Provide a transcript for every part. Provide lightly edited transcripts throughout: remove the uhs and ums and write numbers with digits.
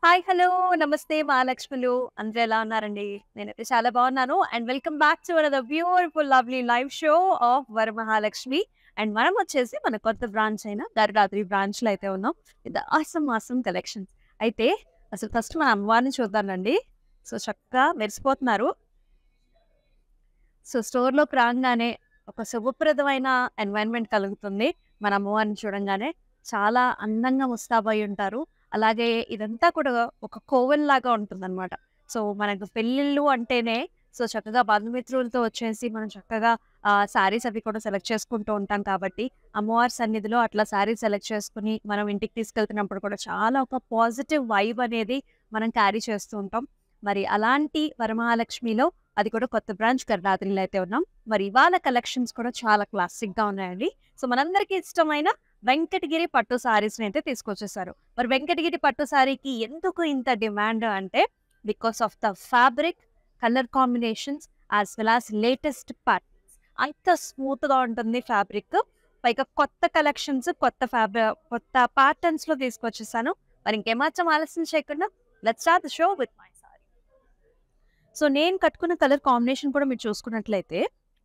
Hi! Hello! నమస్తే మహాలక్ష్ములు. అందరూ ఎలా ఉన్నారండి? నేనైతే చాలా బాగున్నాను. And welcome back to another beautiful lovely live show off Varamahalakshmi. And మనం వచ్చేసి మన కొత్త బ్రాంచ్ అయిన గరుడాద్రి బ్రాంచ్‌లో అయితే ఉన్నాం. With awesome collections. అయితే అసలు ఫస్ట్ మన అమ్మవారిని చూద్దామండి. సో, చక్కగా మెరిసిపోతున్నారు. సో, స్టోర్‌లోకి రాంగానే ఒక శుభప్రదమైన ఎన్వైర్న్‌మెంట్ కలుగుతుంది. మన అమ్మవారిని చూడంగానే. చాలా అందంగా ముస్తాబయ్యి ఉంటారు. అలాగే ఇదంతా కూడా ఒక కోవెల్లాగా ఉంటుందనమాట. సో, మనకు పెళ్ళిళ్ళు అంటేనే సో, చక్కగా బంధుమిత్రులతో వచ్చేసి మనం చక్కగా శారీస్ అవి కూడా సెలెక్ట్ చేసుకుంటూ ఉంటాం కాబట్టి, అమ్మవారి సన్నిధిలో అట్లా శారీస్ సెలెక్ట్ చేసుకొని మనం ఇంటికి తీసుకెళ్తున్నప్పుడు కూడా చాలా ఒక పాజిటివ్ వైబ్ అనేది మనం క్యారీ చేస్తూ ఉంటాం. మరి అలాంటి వరమహాలక్ష్మిలో అది కూడా కొత్త బ్రాంచ్ గరుడాద్రిలో అయితే ఉన్నాం. మరి ఇవాళ కలెక్షన్స్ కూడా చాలా క్లాసిక్‌గా ఉన్నాయండి. సో, మనందరికీ ఇష్టమైన వెంకటగిరి పట్టు సారీస్‌ని అయితే తీసుకొచ్చేసారు. మరి వెంకటగిరి పట్టు సారీకి ఎందుకు ఇంత డిమాండ్ అంటే because of the fabric, colour combinations as well as latest patterns. అంత స్మూత్‌గా ఉంటుంది ఫ్యాబ్రిక్. పైగా కొత్త కలెక్షన్స్, కొత్త ప్యాటర్న్స్‌లో తీసుకొచ్చేసాను. మరి ఇంకేమాత్రం ఆలస్యం చేయకుండా let's start the show with my sorry. So, నేను కట్టుకున్న కలర్ కాంబినేషన్ కూడా మీరు చూసుకున్నట్లయితే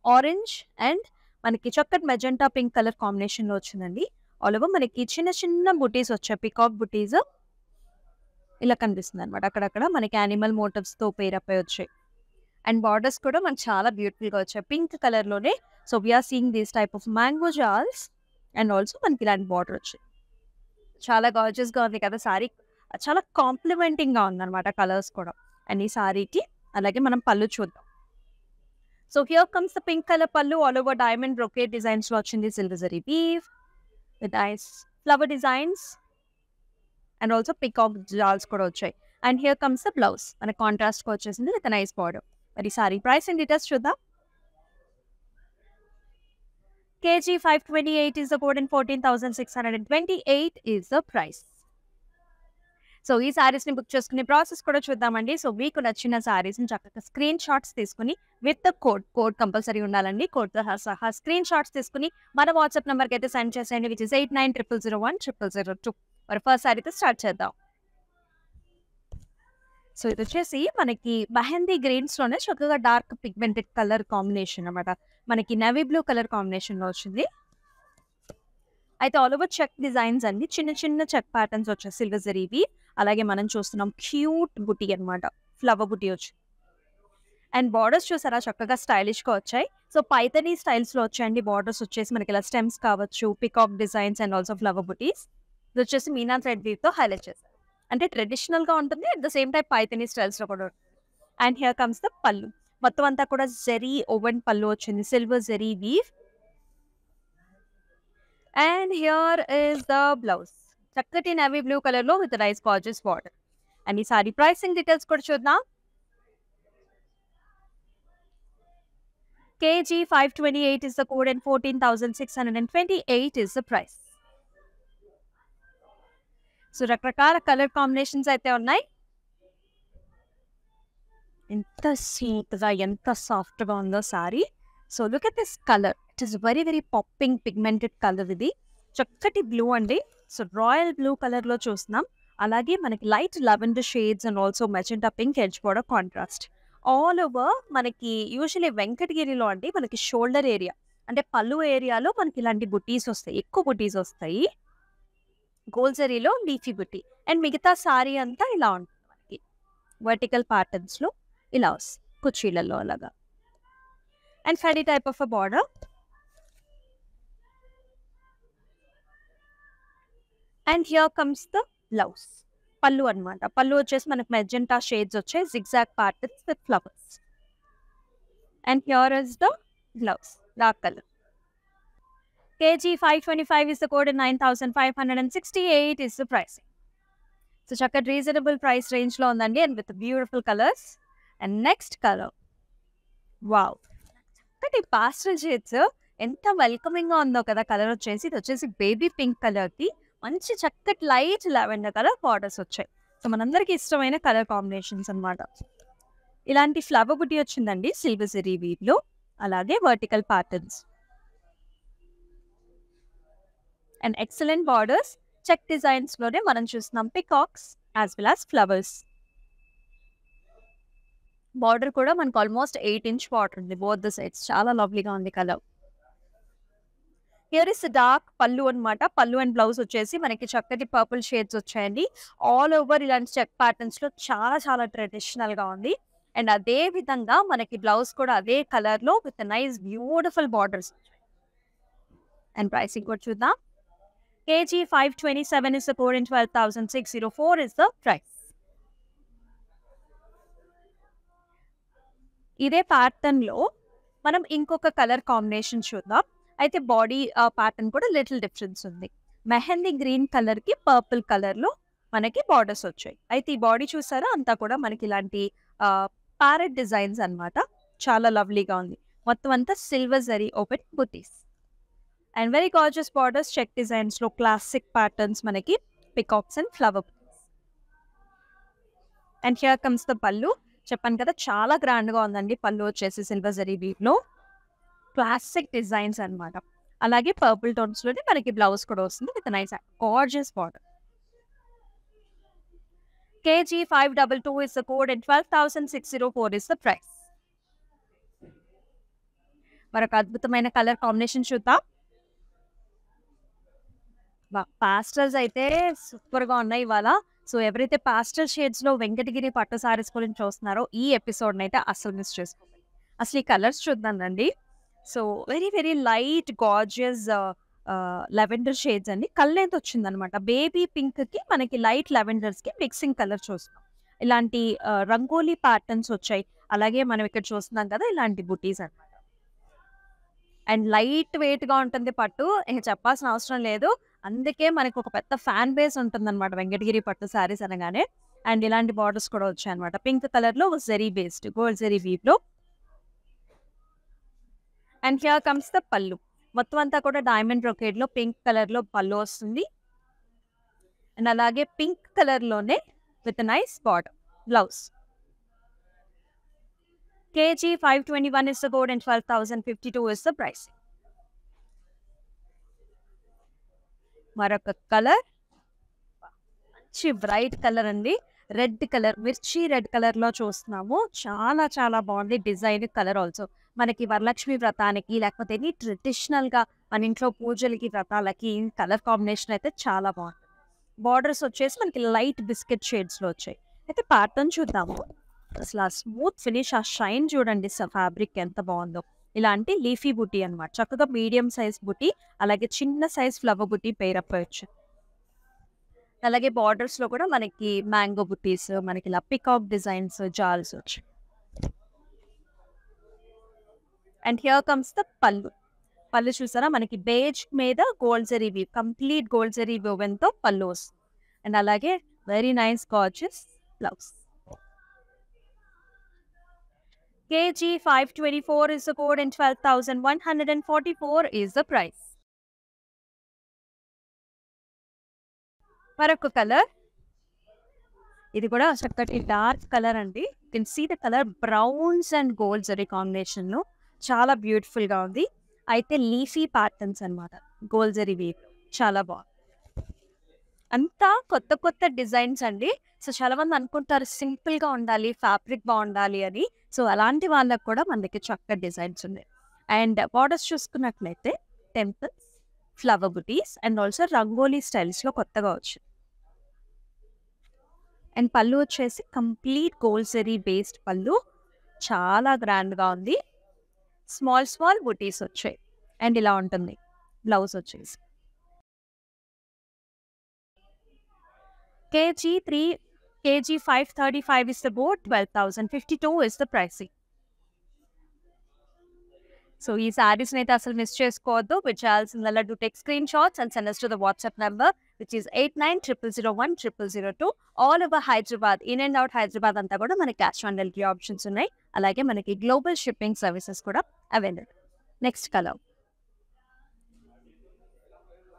ఆరెంజ్ అండ్ మనకి చక్కటి మెజెంటా పింక్ కలర్ కాంబినేషన్‌లో వచ్చిందండి. ఆల్ ఓవర్ మనకి చిన్న చిన్న బుటీస్ వచ్చాయి. పీకాక్ బుటీస్ ఇలా కనిపిస్తుందనమాట. అక్కడక్కడ మనకి యానిమల్ మోటివ్స్‌తో పెయిరప్ అయ్యి వచ్చాయి. అండ్ బార్డర్స్ కూడా మనకు చాలా బ్యూటిఫుల్‌గా వచ్చాయి. పింక్ కలర్‌లోనే so, we are seeing this type of mango జాల్స్ and also మనకి ఇలాంటి బార్డర్ వచ్చింది. చాలా గార్జియస్‌గా ఉంది కదా సారీ. చాలా కాంప్లిమెంటింగ్‌గా ఉందనమాట కలర్స్ కూడా. అండ్ ఈ సారీకి అలాగే మనం పళ్ళు చూద్దాం. So, here comes the pink colour pallu all over diamond brocade డిజైన్స్‌లో వచ్చింది. Silver zari weave with nice flower designs and also peacock jaals కూడా వచ్చాయి. And here comes the blouse. మనకి కాంట్రాస్ట్‌గా వచ్చేసింది విత్ నైస్ బార్డర్. మరి సారీ ప్రైస్ అండ్ డీటెయిల్స్ చూద్దాం. KG 528 is the code and 14,628 is the price. So, ఈ సారీస్‌ని బుక్ చేసుకునే ప్రాసెస్ కూడా చూద్దామండి. సో, మీకు నచ్చిన సారీస్‌ని చక్కగా స్క్రీన్ షాట్స్ తీసుకొని విత్ ద కోడ్ కంపల్సరీ ఉండాలండి. కోడ్‌తో సహా స్క్రీన్ షాట్స్ తీసుకొని మన వాట్సాప్ నంబర్‌కి అయితే సెండ్ చేసేయండి. Which is 8900010002. మరి ఫస్ట్ సారీతో స్టార్ట్ చేద్దాం. సో, ఇదొచ్చేసి మనకి మెహందీ గ్రీన్స్‌లోనే చక్కగా డార్క్ పిగ్మెంటెడ్ కలర్ కాంబినేషన్ అనమాట. మనకి నేవీ బ్లూ కలర్ కాంబినేషన్‌లో వచ్చింది. అయితే ఆల్ ఓవర్ చెక్ డిజైన్స్ అండి. చిన్న చిన్న చెక్ ప్యాటర్న్స్ వచ్చాయి సిల్వర్ జరీవి. అలాగే మనం చూస్తున్నాం క్యూట్ బుటీ అనమాట. ఫ్లవర్ బుటీ వచ్చింది. అండ్ బార్డర్స్ చూసారా చక్కగా స్టైలిష్‌గా వచ్చాయి. సో, పైథానీ స్టైల్స్‌లో వచ్చాయండి బార్డర్స్ వచ్చేసి మనకి ఇలా స్టెమ్స్ కావచ్చు, peacock designs and also flower butis. ఇదొచ్చేసి మీనా థ్రెడ్ వీవ్‌తో హైలైట్ చేశారు. అంటే ట్రెడిషనల్‌గా ఉంటుంది. At the same time Paithani స్టైల్స్‌లో కూడా ఉంటుంది. అండ్ హియర్ కమ్స్ ద పల్లు. మొత్తం అంతా కూడా జరీ ఓవెన్ పల్లు వచ్చింది. Silver zari weave. And here is the blouse. చక్కటి నేవీ బ్లూ కలర్‌లో with nice gorgeous border. And ఈ సారీ ప్రైసింగ్ డీటెయిల్స్ కూడా చూద్దాం. KG 528 is the code and 14,628 is the price. So, రకరకాల కలర్ కాంబినేషన్స్ అయితే ఉన్నాయి. ఎంత స్మూత్‌గా, ఎంత సాఫ్ట్‌గా ఉందో sari. So, look at this colour. It is very popping pigmented colour ఇది. చక్కటి బ్లూ అండి. సో, రాయల్ బ్లూ కలర్‌లో చూస్తున్నాం. అలాగే మనకి light lavender shades and also magenta pink edge border contrast. All over మనకి యూజువల్లీ వెంకటగిరిలో అండి మనకి షోల్డర్ ఏరియా అంటే పళ్ళు ఏరియాలో మనకి ఇలాంటి బుటీస్ వస్తాయి. ఎక్కువ బుటీస్ వస్తాయి. Gold జరీలో leafy buti. అండ్ మిగతా సారీ అంతా ఇలా ఉంటుంది మనకి. వర్టికల్ ప్యాటర్న్స్‌లో ఇలా వస్తాయి. కుర్చీలలో అలాగా. And fairy type of a border. And here comes the blouse. పళ్ళు అన్నమాట. పళ్ళు వచ్చేసి మనకి మెజెంటా షేడ్స్ వచ్చాయి. Zigzag patterns with flowers. And here is the blouse. Dark colour. KG 525 is the code and 9,568 is the pricing. So, చక్కటి reasonable price రేంజ్‌లో ఉందండి and with beautiful colours. And next colour. Wow! చక్కటి పాస్టల్ shades ఎంత వెల్కమింగ్‌గా ఉందో కదా colour వచ్చేసి. ఇది వచ్చేసి బేబీ పింక్ కలర్‌కి మంచి చక్కటి లైట్ లావెండర్ కలర్ బార్డర్స్ వచ్చాయి. సో, మనందరికీ ఇష్టమైన కలర్ కాంబినేషన్స్ అన్నమాట. ఇలాంటి ఫ్లవర్ బుటీ వచ్చిందండి సిల్వర్ జరీ వీవ్‌లో. అలాగే vertical patterns. And excellent borders. Check డిజైన్స్‌లోనే మనం చూస్తున్నాం peacocks as well as flowers. Border కూడా మనకు ఆల్మోస్ట్ 8 ఇంచ్ బార్డర్ ఉంది బోత్ ద సైడ్స్. చాలా లవ్లీగా ఉంది కలర్. హియర్ ఇస్ డార్క్ పళ్ళు అన్నమాట. పళ్ళు అండ్ బ్లౌజ్ వచ్చేసి మనకి చక్కటి పర్పుల్ షేడ్స్ వచ్చాయండి. ఆల్ ఓవర్ ఇలాంటి చెక్ ప్యాటర్న్స్ లో చాలా చాలా ట్రెడిషనల్ గా ఉంది. అండ్ అదే విధంగా మనకి బ్లౌజ్ కూడా అదే కలర్ లో with nice beautiful borders. And pricing కూడా చూద్దాం. KG 527 is the code and 12,604 is the price. ఇదే ప్యాటర్న్ లో మనం ఇంకొక కలర్ కాంబినేషన్ చూద్దాం. అయితే బాడీ ప్యాటర్న్ కూడా లిటిల్ డిఫరెన్స్ ఉంది. మెహందీ గ్రీన్ కలర్ కి పర్పుల్ కలర్ లో మనకి బార్డర్స్ వచ్చాయి. అయితే ఈ బాడీ చూసారా అంతా కూడా మనకి ఇలాంటి ప్యారెట్ డిజైన్స్ అన్నమాట. చాలా లవ్లీగా ఉంది. మొత్తం అంతా silver zari woven butis and very gorgeous borders check designs లో క్లాసిక్ ప్యాటర్న్స్ మనకి peacocks and flower. And here comes the pallu. చెప్పాను కదా చాలా గ్రాండ్ గా ఉందండి. పళ్ళు వచ్చేసి సిల్వర్ జరీ వీవ్ లో క్లాసిక్ డిజైన్స్ అన్నమాట. అలాగే పర్పుల్ టోన్స్ లోనే మనకి బ్లౌజ్ కూడా వస్తుంది with nice gorgeous border. KG 522 is the code and 12,604 is the price. మరొక అద్భుతమైన కలర్ కాంబినేషన్ చూద్దాం. పాస్టల్స్ అయితే సూపర్ గా ఉన్నాయి ఇవాళ. సో ఎవరైతే పాస్టల్ షేడ్స్ లో వెంకటగిరి పట్టు సారీస్ గురించి చూస్తున్నారో ఈ ఎపిసోడ్ అయితే అసలు మిస్ చేసుకోండి. అసలు ఈ కలర్స్ చూద్దాం రండి. So very very light gorgeous lavender shades అండి. కలర్ వచ్చింది అనమాట. బేబీ పింక్ కి మనకి లైట్ లెవెండర్స్ కి మిక్సింగ్ కలర్ చూస్తున్నాం. ఇలాంటి రంగోలీ ప్యాటర్న్స్ వచ్చాయి. అలాగే మనం ఇక్కడ చూస్తున్నాం కదా ఇలాంటి బుటీస్ అన్నమాట. అండ్ లైట్ వెయిట్ గా ఉంటుంది పట్టు. ఇంక చెప్పాల్సిన అవసరం లేదు. అందుకే మనకు ఒక పెద్ద ఫ్యాన్ బేస్ ఉంటుంది అనమాట వెంకటగిరి పట్టు శారీస్ అనగానే. అండ్ ఇలాంటి బార్డర్స్ కూడా వచ్చాయి అనమాట. పింక్ కలర్ లో zari based gold zari weave లో. And here comes the pallu. మొత్తం అంతా కూడా డైమండ్ బ్రొకేడ్ లో పింక్ కలర్ లో పళ్ళు వస్తుంది. అండ్ అలాగే పింక్ కలర్ లోనే with nice border blouse. KG 521 is the code and 12,052 is the price. మరొక కలర్ మంచి బ్రైట్ కలర్ అండి. రెడ్ కలర్ మిర్చి రెడ్ కలర్ లో చూస్తున్నాము. చాలా చాలా బాగుంది డిజైన్ కలర్. ఆల్సో మనకి వరలక్ష్మి వ్రతానికి లేకపోతే ఎనీ ట్రెడిషనల్ గా మన ఇంట్లో పూజలకి వ్రతాలకి కలర్ కాంబినేషన్ అయితే చాలా బాగుంది. బార్డర్స్ వచ్చేసి మనకి లైట్ బిస్కెట్ షేడ్స్ లో వచ్చాయి. అయితే ప్యాటర్న్ చూద్దాము. అసలు ఆ స్మూత్ ఫినిష్ ఆ షైన్ చూడండి. ఫ్యాబ్రిక్ ఎంత బాగుందో. ఇలాంటి లీఫీ బుటీ అనమాట. చక్కగా మీడియం సైజ్ బుటీ అలాగే చిన్న సైజ్ ఫ్లవర్ బుటీ పేరప్ అయ్యొచ్చు. అలాగే బార్డర్స్ లో కూడా మనకి మ్యాంగో బుటీస్ మనకి ఇలా పికాక్ డిజైన్స్ జాల్స్ వచ్చాయి. అండ్ హియర్ కమ్స్ ద పళ్ళు. పళ్ళు చూసారా మనకి బేజ్ మీద gold zari weave complete gold zari woven తో పళ్ళు వస్తుంది. అండ్ అలాగే very nice gorgeous blouse. KG 524 is the code and 12,144 is the price. మరొక కలర్. ఇది కూడా చక్కటి డార్క్ కలర్ అండి. You can see the colour browns and gold zari combination లో చాలా బ్యూటిఫుల్ గా ఉంది. అయితే లీఫీ ప్యాటర్న్స్ అన్నమాట గోల్డ్ జరీ వీవ్. చాలా బాగుంది. అంతా కొత్త కొత్త డిజైన్స్ అండి. సో చాలా మంది అనుకుంటారు సింపుల్ గా ఉండాలి ఫ్యాబ్రిక్ బాగుండాలి అని. సో అలాంటి వాళ్ళకి కూడా మన దగ్గర చక్కటి డిజైన్స్ ఉన్నాయి. అండ్ బార్డర్స్ చూసుకున్నట్లయితే temples flower buttis and also rangoli styles లో కొత్తగా వచ్చింది. అండ్ పళ్ళు వచ్చేసి కంప్లీట్ గోల్డ్ జరీ బేస్డ్ పళ్ళు. చాలా గ్రాండ్ గా ఉంది. స్మాల్ స్మాల్ బుటీస్ వచ్చాయి. అండ్ ఇలా ఉంటుంది బ్లౌజ్ వచ్చేసి. KG 535 is the board, 12,052 is the pricing. So ఈ సారీస్ అయితే అసలు మిస్ చేసుకోవద్దు. విచ్ చేయాల్సిందల్లా to take screen shots and send us to the WhatsApp number which is 8900010002. All over Hyderabad in and out Hyderabad అంతా కూడా మనకి క్యాష్ ఆన్ డెలివరీ ఆప్షన్స్ ఉన్నాయి. అలాగే మనకి గ్లోబల్ షిప్పింగ్ సర్వీసెస్ కూడా available. Next colour.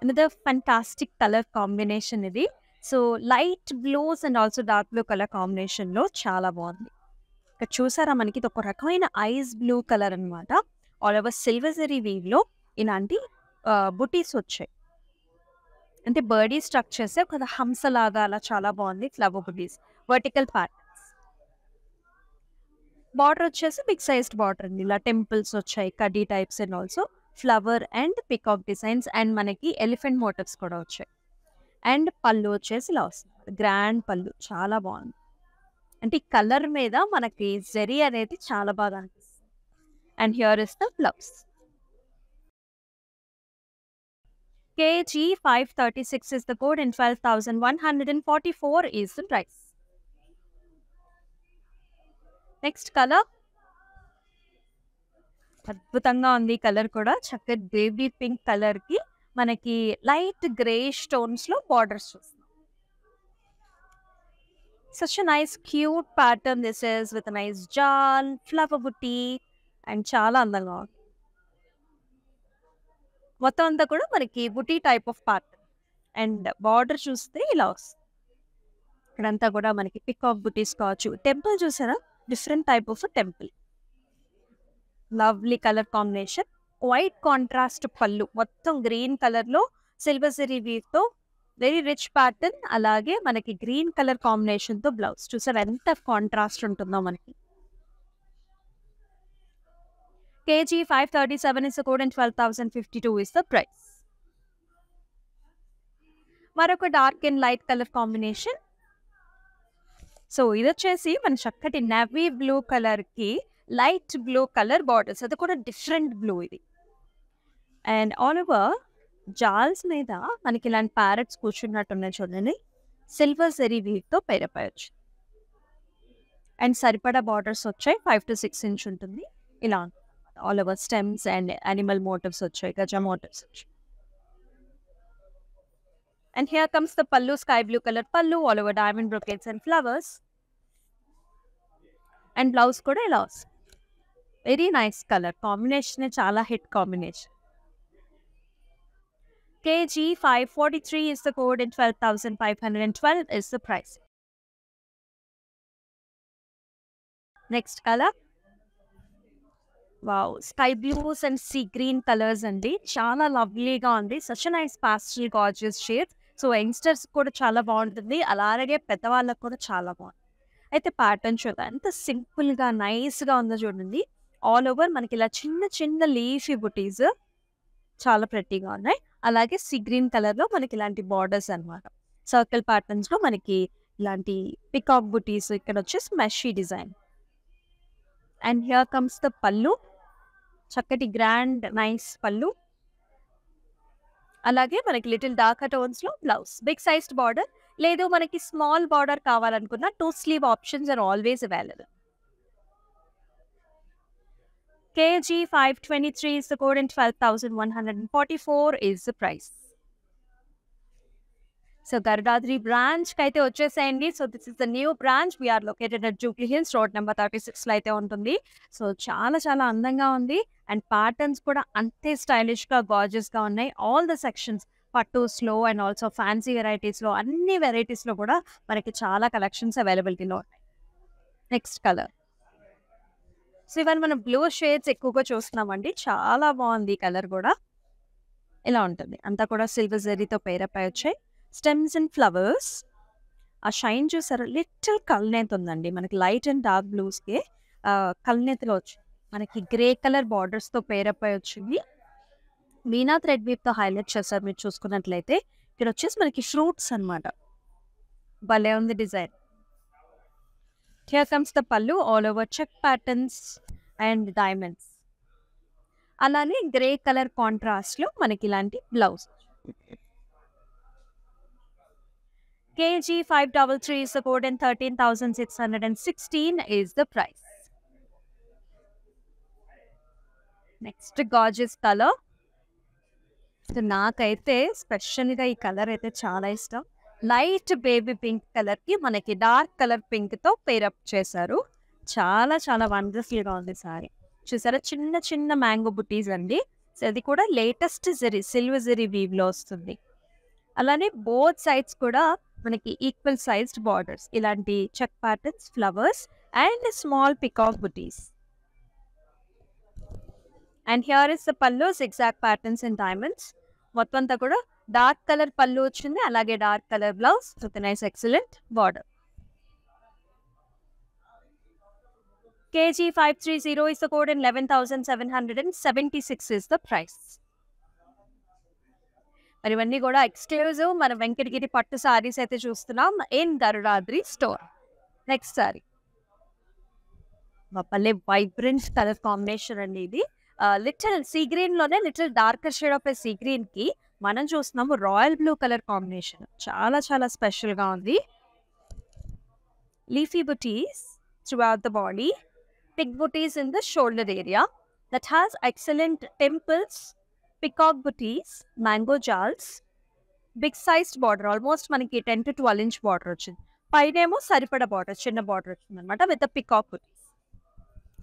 another fantastic colour combination ఇది. So light blues and also dark blue colour combination లో చాలా బాగుంది. ఇక్కడ చూసారా మనకి ఇది ఒక రకమైన ఐస్ బ్లూ కలర్ అనమాట. All over silver zari weave లో ఇలాంటి బుటీస్ వచ్చాయి. అంటే బర్డీ స్ట్రక్చర్స్ ఒక హంసలాగా అలా చాలా బాగుంది. ఫ్లవర్ బుటీస్ వర్టికల్ ప్యాటర్న్స్. బార్డర్ వచ్చేసి బిగ్ సైజ్డ్ బార్డర్ అండి. ఇలా టెంపుల్స్ వచ్చాయి, కడ్డీ types and also flower and peacock designs and మనకి ఎలిఫెంట్ మోటివ్స్ కూడా వచ్చాయి. అండ్ పళ్ళు వచ్చేసి ఇలా వస్తుంది, గ్రాండ్ పళ్ళు చాలా బాగుంది. అంటే ఈ కలర్ మీద మనకి జరీ అనేది చాలా బాగా అనిపిస్తుంది. And here is the blouse. KG 536 is the code and 12,144 is the price. Next colour అద్భుతంగా ఉంది. కలర్ కూడా చక్కటి బేబీ పింక్ కలర్ కి మనకి లైట్ గ్రే స్టోన్స్ లో బార్డర్స్ చూస్తాం. Such a nice cute pattern this is with a nice jal, flower booty and చాలా అందంగా ఉంది. మొత్తం అంతా కూడా మనకి బుటీ type of pattern and border చూస్తే ఇలా వస్తుంది. ఇక్కడంతా కూడా మనకి పికాక్ బుటీస్ కావచ్చు. టెంపుల్ చూసారా, different type of temple. Lovely colour combination, white contrast పళ్ళు మొత్తం గ్రీన్ కలర్ లో సిల్వర్ జరీ వీవ్ తో వెరీ రిచ్ ప్యాటర్న్. అలాగే మనకి గ్రీన్ కలర్ కాంబినేషన్ తో బ్లౌజ్ చూసారు ఎంత కాంట్రాస్ట్ ఉంటుందో మనకి. KG 537 is the code and 12,052 is the price. మరొక dark and light colour combination. So ఇది వచ్చేసి మన చక్కటి నేవీ బ్లూ కలర్ కి లైట్ బ్లూ కలర్ బార్డర్స్, అది కూడా డిఫరెంట్ బ్లూ ఇది. అండ్ ఆల్ ఓవర్ జాల్స్ మీద మనకి ఇలాంటి ప్యారెట్స్ కూర్చున్నట్టున్నాయి చూడండి. సిల్వర్ జరీ వీవ్ తో పేరపయచ్చు. అండ్ సరిపడా బార్డర్స్ వచ్చాయి, 5 to 6 inch ఉంటుంది. ఇలా all over stems and animal motifs వచ్చాయి, గజ మోటివ్స్ వచ్చాయి. And here comes the pallu, sky blue color pallu, all over diamond brocades and flowers. And blouse kuda ila vastund. Very nice color combination, chala hit combination. KG 543 is the code and 12,512 is the price. Next color. Wow, sky blues and sea green colors andi. Chala lovely ga undi. Such a nice pastel gorgeous shades. So youngsters కూడా చాలా బాగుంటుంది, అలాగే పెద్దవాళ్ళకు కూడా చాలా బాగుంటుంది. అయితే pattern చూద్దాం, ఎంత సింపుల్గా నైస్గా ఉందో చూడండి. ఆల్ ఓవర్ మనకి ఇలా చిన్న చిన్న లీఫీ బుటీస్ చాలా ప్రెట్టీగా ఉన్నాయి. అలాగే సీ గ్రీన్ కలర్లో మనకి ఇలాంటి బార్డర్స్ అనమాట. సర్కిల్ ప్యాటర్న్స్లో మనకి ఇలాంటి పికాక్ బుటీస్, ఇక్కడ వచ్చేసి మెషీ design. And here comes the pallu, చక్కటి గ్రాండ్ నైస్ పళ్ళు. అలాగే మనకి లిటిల్ డార్క్ టోన్స్ లో బ్లౌజ్, బిగ్ సైజ్డ్ బార్డర్. లేదు మనకి స్మాల్ బార్డర్ కావాలనుకున్న 2 sleeve options are always available. KG 523 is the code and 12,144 is the price. So Garudadri branch కి అయితే వచ్చేసేయండి. So this is the new branch. We are located at Jubilee Hills, road number 36 లో అయితే ఉంటుంది. So చాలా చాలా అందంగా ఉంది అండ్ ప్యాటర్న్స్ కూడా అంతే స్టైలిష్ గా గార్జియస్ గా ఉన్నాయి. ఆల్ ద సెక్షన్స్ పట్టూస్ లో అండ్ ఆల్సో ఫ్యాన్సీ వెరైటీస్ లో, అన్ని వెరైటీస్ లో కూడా మనకి చాలా కలెక్షన్స్ అవైలబిలిటీలో ఉన్నాయి. Next colour. సో ఇవన్నీ మనం బ్లూ షేడ్స్ ఎక్కువగా చూస్తున్నామండి. చాలా బాగుంది ఈ కలర్ కూడా. ఇలా ఉంటుంది, అంతా కూడా సిల్వర్ జరీతో పేరపై వచ్చాయి. స్టెమ్స్ అండ్ ఫ్లవర్స్, ఆ షైన్ చూసారు, లిటిల్ కల్నేత్ ఉందండి మనకి. లైట్ అండ్ డార్క్ బ్లూస్కి కల్నేత్లో వచ్చి మనకి గ్రే కలర్ బార్డర్స్తో పేరపై వచ్చింది. మీనా థ్రెడ్ వీప్తో హైలైట్ చేస్తారు మీరు చూసుకున్నట్లయితే. ఇక్కడ వచ్చేసి మనకి ఫ్రూట్స్ అనమాట, భలే ఉంది design. Here comes the pallu, all over check patterns and diamonds. అలానే గ్రే కలర్ కాంట్రాస్ట్లో మనకి ఇలాంటి blouse. KG 533 is the code and 13,616 is the price. Next gorgeous color. So నాకైతే స్పెషల్గా ఈ కలర్ అయితే చాలా ఇష్టం. లైట్ బేబీ పింక్ కలర్కి మనకి డార్క్ కలర్ పింక్తో పేరప్ చేశారు. చాలా చాలా వండర్ఫుల్గా ఉంది సారీ. చూసారా, చిన్న చిన్న మ్యాంగో బుటీస్ అండి. సో అది కూడా లేటెస్ట్ జరీ, సిల్వర్ జరీ వీవ్లో వస్తుంది. అలానే బోత్ సైడ్స్ కూడా మనకి ఈక్వల్ సైజ్డ్ బార్డర్స్, ఇలాంటి check patterns, flowers and small peacock butis. And here is the pallu, zigzag patterns and diamonds. మొత్తం అంతా కూడా డార్క్ కలర్ పళ్ళు వచ్చింది, అలాగే dark colour blouse with nice excellent border. KG 530 is the code and 11,776 is the price. మరి ఇవన్నీ కూడా exclusive మన వెంకటగిరి పట్టు సారీస్ అయితే చూస్తున్నాం in Garudadri store. Next sorry భలే వైబ్రెంట్ కలర్ కాంబినేషన్ అండి ఇది. లిటిల్ సీ గ్రీన్ లోనే little darker shade of sea green కి మనం చూస్తున్నాము రాయల్ బ్లూ కలర్ కాంబినేషన్. చాలా చాలా స్పెషల్ గా ఉంది. Leafy buttis throughout the body, thick booties in the shoulder area that has excellent temples, peacock booties, mango jals, big sized border, almost manaki 10 to 12 inch border వచ్చింది. పైనేమో సరిపడా border, చిన్న border వచ్చింది అనమాట with the peacock butis.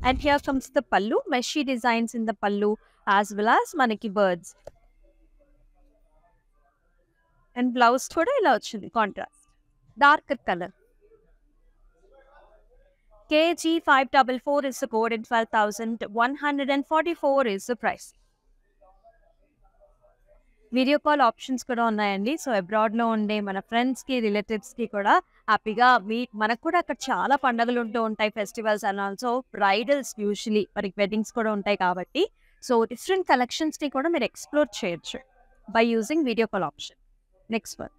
And here comes the పల్లు, మెషీ designs in the పల్లు as well as మనకి birds. And blouse కూడా ఇలా వచ్చింది contrast dark colour. KG 544 is the code and 12,144 is the price. Video call options కూడా ఉన్నాయండి. సో అబ్రాడ్లో ఉండే మన ఫ్రెండ్స్కి రిలేటివ్స్కి కూడా హ్యాపీగా మనకు కూడా అక్కడ చాలా పండుగలు ఉంటూ ఉంటాయి, festivals and also bridals usually మనకి వెడ్డింగ్స్ కూడా ఉంటాయి కాబట్టి సో డిఫరెంట్ కలెక్షన్స్ని కూడా మీరు ఎక్స్ప్లోర్ చేయొచ్చు by using video call option. Next one.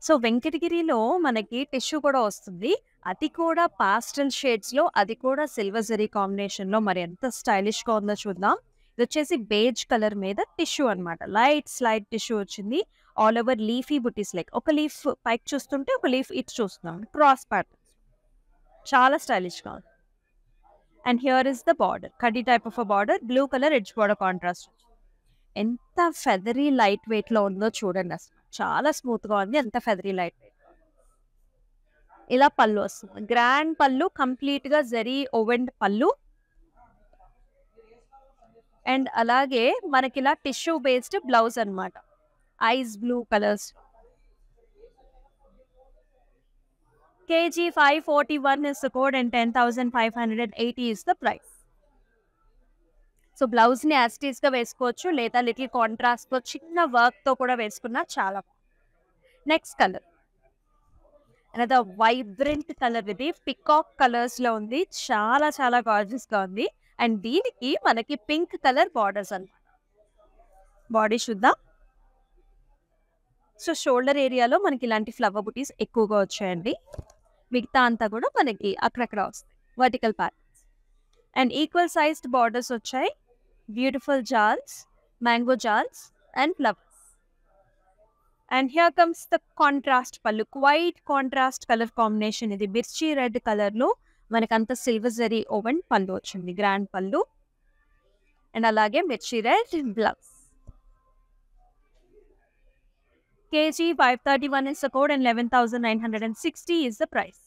So వెంకటగిరిలో మనకి టిష్యూ కూడా వస్తుంది, అది కూడా పాస్టల్ షేడ్స్లో, అది కూడా సిల్వర్ జరీ కాంబినేషన్లో. మరి ఎంత స్టైలిష్గా ఉందో చూద్దాం. ఇది వచ్చేసి బేజ్ కలర్ మీద టిష్యూ అనమాట, లైట్ స్లైడ్ టిష్యూ వచ్చింది. ఆల్ ఓవర్ లీఫీ బుటీస్, లైక్ ఒక లీఫ్ పైకి చూస్తుంటే ఒక లీఫ్ ఇటు చూస్తున్నాం, క్రాస్ ప్యాటర్న్స్. చాలా స్టైలిష్గా ఉంది. And here is the border, kaddi type of a border, blue colour edge border contrast. ఎంత ఫెదరీ లైట్ వెయిట్లో ఉందో చూడండి, అసలు చాలా స్మూత్గా ఉంది, ఎంత ఫెదరీ లైట్ వెయిట్. ఇలా పళ్ళు వస్తుంది, గ్రాండ్ పళ్ళు, కంప్లీట్గా జరీ ఓవెన్ పళ్ళు. అండ్ అలాగే మనకి ఇలా టిష్యూ బేస్డ్ బ్లౌజ్ అనమాట, ice blue colours. KG 541 is the code and 10,580 is the price. So బ్లౌజ్ని యాస్టీస్గా వేసుకోవచ్చు, లేదా లిటిల్ కాంట్రాస్ట్తో చిన్న వర్క్తో కూడా వేసుకున్నా చాలా బాగుంది. నెక్స్ట్ కలర్ అనేది వైబ్రెంట్ కలర్, ఇది పికాక్ కలర్స్లో ఉంది, చాలా చాలా గార్జియస్గా ఉంది. అండ్ దీనికి మనకి పింక్ కలర్ బార్డర్స్ అన్నమాట. బాడీ చూద్దాం. సో షోల్డర్ ఏరియాలో మనకి ఇలాంటి ఫ్లవర్ బుటీస్ ఎక్కువగా వచ్చాయండి, మిగతా అంతా కూడా మనకి అక్కడక్కడ వస్తాయి vertical patterns. And equal sized borders వచ్చాయి, beautiful jaals, mango జాల్స్ and flowers. And here comes the contrast pallu, quite contrast colour combination. ఇది మిర్చి రెడ్ కలర్లో మనకంత సిల్వర్ జరీ ఓవెన్ పళ్ళు వచ్చింది, గ్రాండ్ పళ్ళు. అండ్ అలాగే మిర్చి red blouse. KG 531 is the code and 11,960 is the price.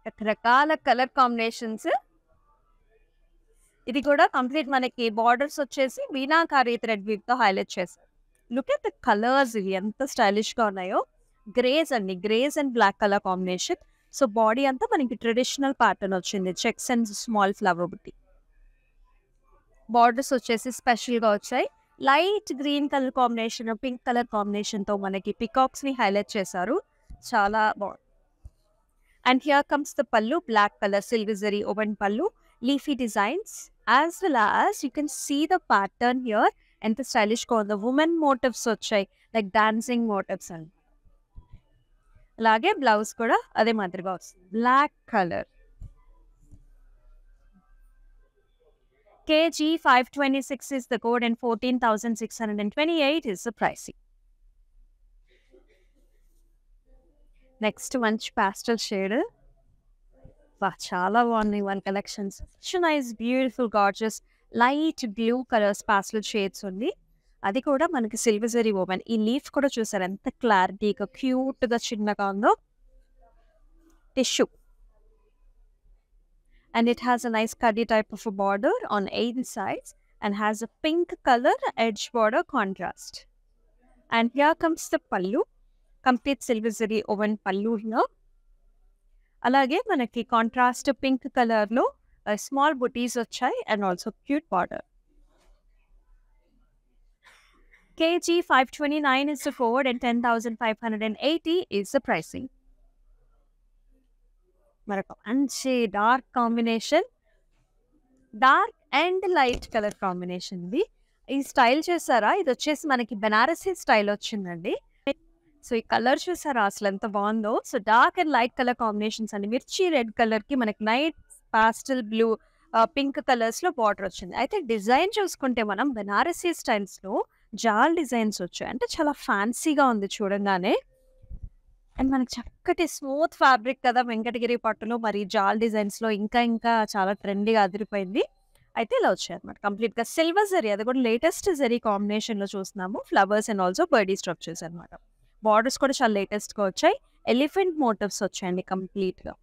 రకరకాల కలర్ కాంబినేషన్స్. ఇది కూడా కంప్లీట్ మనకి బార్డర్స్ వచ్చేసి మీనాకారి థ్రెడ్ వీవ్తో హైలైట్ చేశారు. లుక్ ఎట్ ద కలర్స్, ఇవి ఎంత స్టైలిష్గా ఉన్నాయో. గ్రేస్ అండి, greys and black colour combination. So body అంతా మనకి ట్రెడిషనల్ ప్యాటర్న్ వచ్చింది, చెక్స్ అండ్ స్మాల్ ఫ్లవర్ బుట్టి. బార్డర్స్ వచ్చేసి స్పెషల్గా వచ్చాయి, light green colour combination, pink colour కాంబినేషన్తో మనకి పికాక్స్ని హైలైట్ చేశారు, చాలా బాగుంది. And here comes the pallu, black colour silver zari woven పల్లు, leafy designs, as well as you can see the pattern here. ఎంత స్టైలిష్గా ఉందో, ఉమెన్ మోటివ్స్ వచ్చాయి, లైక్ డాన్సింగ్ మోటివ్స్ అని. అలాగే బ్లౌజ్ కూడా అదే మాదిరిగా వస్తుంది, black colour. KG 526 is the code and 14,628 is the pricing. Next మంచి పాస్టల్ షేడ్, చాలా బాగున్నాయి one collections. Nice beautiful gorgeous light blue colours pastel shades ఉంది, అది కూడా మనకి సిల్వర్ జరీ ఓవెన్. ఈ లీఫ్ కూడా చూసారు ఎంత క్లారిటీగా క్యూట్గా చిన్నగా ఉందో. Tissue and it has a nice cuddy type of a border on either sides and has a pink color edge border contrast. And here comes the pallu, complete silver zari woven pallu here. అలాగే మనకి contrast pink కలర్లో small బుటీస్ వచ్చాయి and also cute border. kg 529 is the code and 10,580 is the pricing. మరొక మంచి dark combination, dark and light colour combination ఇది. ఈ style చూసారా, ఇది వచ్చేసి మనకి బెనారసీ స్టైల్ వచ్చిందండి. సో ఈ కలర్ చూసారా అసలు ఎంత బాగుందో. So dark and light colour combinations అండి. మిర్చి రెడ్ కలర్ కి మనకి నైట్ పాస్టల్ బ్లూ పింక్ కలర్స్ లో బార్డర్ వచ్చింది. అయితే డిజైన్ చూసుకుంటే మనం బెనారసీ స్టైల్స్ లో జాల్ డిజైన్స్ వచ్చాయి. అంటే చాలా ఫ్యాన్సీగా ఉంది చూడంగానే. అండ్ మనకి చక్కటి స్మూత్ ఫ్యాబ్రిక్ కదా వెంకటగిరి పట్టులో, మరి జాల్ డిజైన్స్ లో ఇంకా ఇంకా చాలా ట్రెండీగా అదిరిపోయింది. అయితే ఇలా వచ్చాయి అనమాట కంప్లీట్ గా సిల్వర్ జరీ, అది కూడా లేటెస్ట్ జరీ కాంబినేషన్ లో చూస్తున్నాము. Flowers and also Birdie structures అనమాట. బార్డర్స్ కూడా చాలా లేటెస్ట్ గా వచ్చాయి. ఎలిఫెంట్ మోటివ్స్ వచ్చాయండి కంప్లీట్ గా.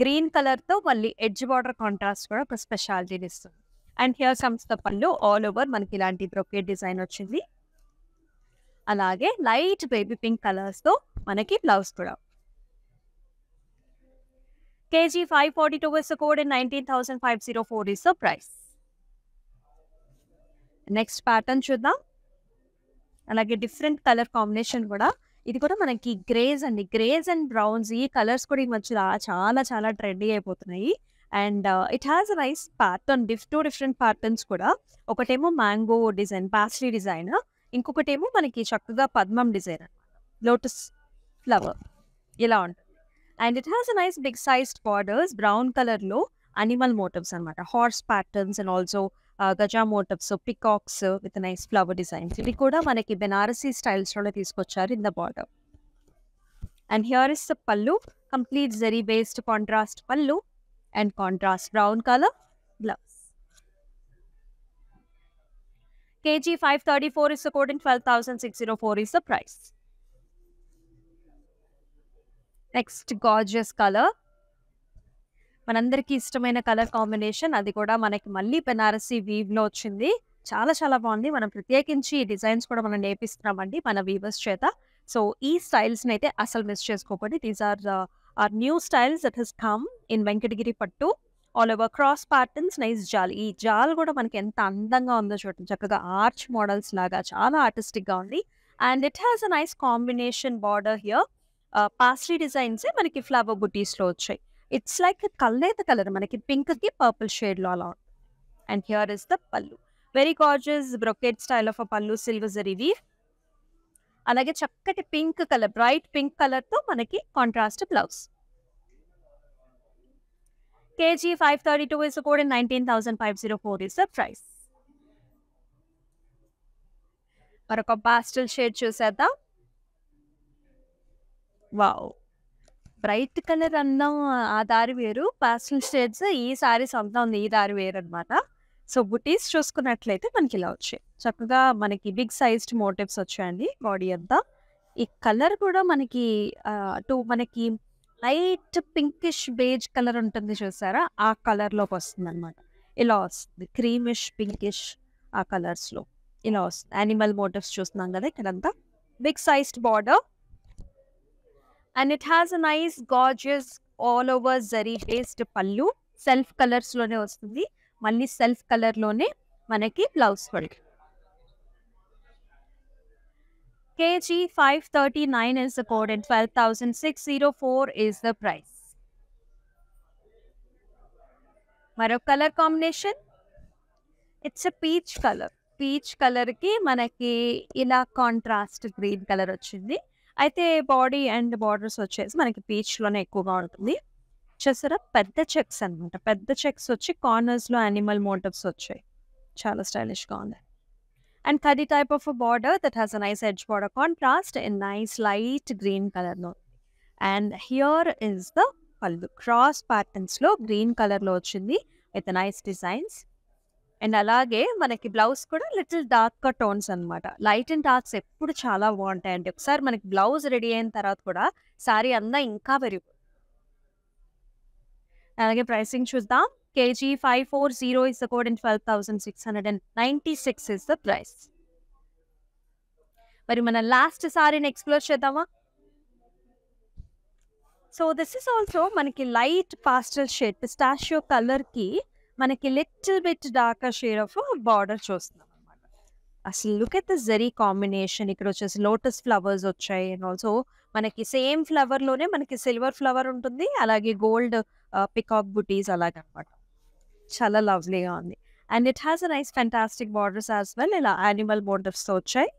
గ్రీన్ కలర్ తో మళ్ళీ ఎడ్జ్ బార్డర్ కాంట్రాస్ట్ కూడా ఒక స్పెషాలిటీని ఇస్తుంది. And here comes the pallu. All over మనకి ఇలాంటి బ్రొకేట్ డిజైన్ వచ్చింది. అలాగే లైట్ బేబీ పింక్ కలర్స్ తో మనకి బ్లౌజ్ కూడా. kg 542 is the code and 19,504 is the price. Next pattern చూద్దాం. అలాగే డిఫరెంట్ కలర్ కాంబినేషన్ కూడా. ఇది కూడా మనకి గ్రేస్ అండి, గ్రేస్ అండ్ బ్రౌన్స్. ఈ కలర్స్ కూడా ఈ మధ్య చాలా చాలా ట్రెండీ అయిపోతున్నాయి. And it has a nice pattern, different patterns కూడా. ఒకటేమో మ్యాంగో డిజైన్, పాస్లీ డిజైన్, ఇంకొకటేమో మనకి చక్కగా పద్మం డిజైన్ అనమాట, లోటస్ ఫ్లవర్ ఇలా ఉంటుంది. And it has a nice big sized borders. Brown colour లో అనిమల్ మోటివ్స్ అనమాట, హార్స్ ప్యాటర్న్స్ అండ్ ఆల్సో గజా motifs, peacocks with nice flower designs. ఇవి కూడా మనకి బెనారసీ స్టైల్స్ లో తీసుకొచ్చారు in the border. And here is the పల్లు, కంప్లీట్ జరీ బేస్డ్ కాంట్రాస్ట్ పల్లు and contrast brown colour blouse. kg 534 is the code and 12,604 is the price. Next gorgeous colour, మనందరికీ ఇష్టమైన colour combination. అది కూడా మనకి మళ్ళీ బెనారసీ వీవ్ లో వచ్చింది. చాలా చాలా బాగుంది. మనం ప్రత్యేకించి ఈ డిజైన్స్ కూడా మనం నేర్పిస్తున్నామండి మన వీవర్స్ చేత. సో ఈ స్టైల్స్ ని అయితే అసలు మిస్ చేసుకోకండి. These are new styles that has come in Venkatagiri pattu. All over cross patterns, nice jaal. ఈ జాల్ కూడా మనకి ఎంత అందంగా ఉందో చూడండి, చక్కగా ఆర్చ్ మోడల్స్ లాగా చాలా ఆర్టిస్టిక్ గా ఉంది. And it has a nice combination border here. Paisley designs మనకి ఫ్లవర్ బుటీస్ లో వచ్చాయి. ఇట్స్ లైక్ కల్నేత కలర్, మనకి పింక్ కి పర్పుల్ షేడ్ లో అలా ఉంటుంది. అండ్ హియర్ ఇస్ ద పల్లు, very gorgeous brocade style of a పల్లు, సిల్వర్ జరీ వీవ్. అలాగే చక్కటి pink colour, bright pink colour తో మనకి contrast blouse. kg 532 is the code and 19,504 is the price. మరొక పాస్టల్ షేడ్ చూసేద్దాం. వావ్, బ్రైట్ కలర్ అన్నాం ఆ దారి వేరు, పాస్టల్ షేడ్స్ ఈ సారీస్ అంతా ఉంది ఈ దారి వేరు అనమాట. సో బుటీస్ చూసుకున్నట్లయితే మనకి ఇలా వచ్చాయి. చక్కగా మనకి బిగ్ సైజ్డ్ మోటివ్స్ వచ్చాయండి బాడీ అంతా. ఈ కలర్ కూడా మనకి మనకి లైట్ పింకిష్ బేజ్ కలర్ ఉంటుంది చూసారా, ఆ కలర్ లోకి వస్తుంది అనమాట. ఇలా వస్తుంది క్రీమిష్ పింకిష్ ఆ కలర్స్ లో ఇలా వస్తుంది. యానిమల్ మోటివ్స్ చూస్తున్నాం కదా ఇక్కడంతా. Big sized border and it has a nice gorgeous all over zari based pallu. Self colours లోనే వస్తుంది, మళ్ళీ సెల్ఫ్ కలర్ లోనే మనకి బ్లౌజ్ పడి. kg 539 is the code and 12,604 is the price. మరొక colour combination, it's a peach colour. Peach colour కి మనకి ఇలా కాంట్రాస్ట్ గ్రీన్ కలర్ వచ్చింది. అయితే బాడీ అండ్ బార్డర్స్ వచ్చేసి మనకి పీచ్ లోనే ఎక్కువగా ఉంటుంది. చూసారా, పెద్ద చెక్స్ అనమాట. పెద్ద చెక్స్ వచ్చి కార్నర్స్ లో యానిమల్ మోటివ్స్ వచ్చాయి. చాలా స్టైలిష్ గా ఉంది. And 30 type of a border that has a nice edge border contrast in nice light green color no. And here is the pallu, cross patterns lo green color lo ochindi with a nice designs. And alage manaki blouse kuda little darker tones anamata. Light and darks eppudu chala baaguntayandi. Okasari manaki blouse ready ayin tarvata kuda saree anda inka perigu. Alage pricing chuddam. kg 540 is the code and 12,696 is the price. మరి మన last సారీని explore చేద్దామా? So this is also మనకి light pastel shade pistachio colour కి మనకి little bit darker shade of border చూస్తున్నాం అనమాట. అసలు look at the zari combination. ఇక్కడ వచ్చేసి లోటస్ ఫ్లవర్స్ వచ్చాయి. అండ్ ఆల్సో మనకి సేమ్ ఫ్లవర్ లోనే మనకి సిల్వర్ ఫ్లవర్ ఉంటుంది. అలాగే గోల్డ్ పికాక్ బుటీస్ అలాగనమాట. చాలా లవ్లీగా ఉంది. And it has a nice fantastic borders as well. ఇలా యానిమల్ మోటివ్స్ తో వచ్చాయి.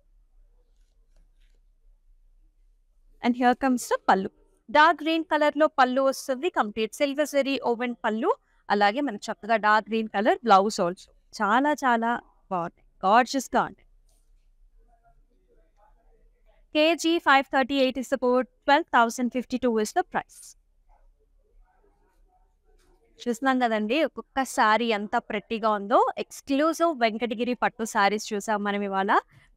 And here comes the pallu. Dark green colour లో పల్లు వస్తుంది. కంప్లీట్ సిల్వర్ జెరీ ఓవెన్ పల్లు. అలాగే మనకి చక్కగా dark green colour blouse also. చాలా చాలా బాగున్నాయి. గార్జియస్ గా ఉంది. KG 538 is the code. 12,052 is the price. చూస్తున్నాం కదండి ఒక్కొక్క సారీ ఎంత ప్రెట్టీగా ఉందో. ఎక్స్క్లూజివ్ వెంకటగిరి పట్టు సారీస్ చూసాం మనం ఇవాళ.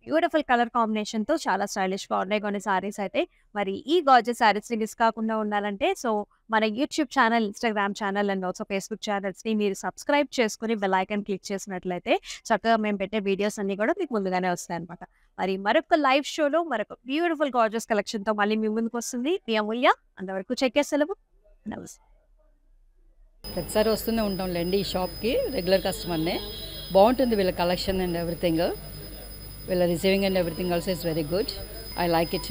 బ్యూటిఫుల్ కలర్ కాంబినేషన్ తో చాలా స్టైలిష్ గా ఉన్నాయి కొన్ని సారీస్ అయితే. మరి ఈ గార్జియస్ సారీస్ ని మిస్ కాకుండా ఉండాలంటే సో మన YouTube channel, Instagram channel and also Facebook channels ని మీరు సబ్స్క్రైబ్ చేసుకుని బెల్ ఐకాన్ క్లిక్ చేసినట్లయితే చక్కగా మేము పెట్టే వీడియోస్ అన్ని కూడా మీకు ముందుగానే వస్తాయి అనమాట. మరి మరొక లైవ్ షోలో మరొక బ్యూటిఫుల్ గార్జియస్ కలెక్షన్ తో మళ్ళీ మీ ముందుకు వస్తుంది మీ అమూల్య. అంతవరకు చెక్ చేసేలవు. నమస్తే. ప్రతిసారి వస్తూనే ఉంటాంలేండి ఈ షాప్కి, రెగ్యులర్ కస్టమర్నే. బాగుంటుంది వీళ్ళ కలెక్షన్ అండ్ ఎవ్రీథింగ్. వీళ్ళ receiving and everything also is very good. I like it.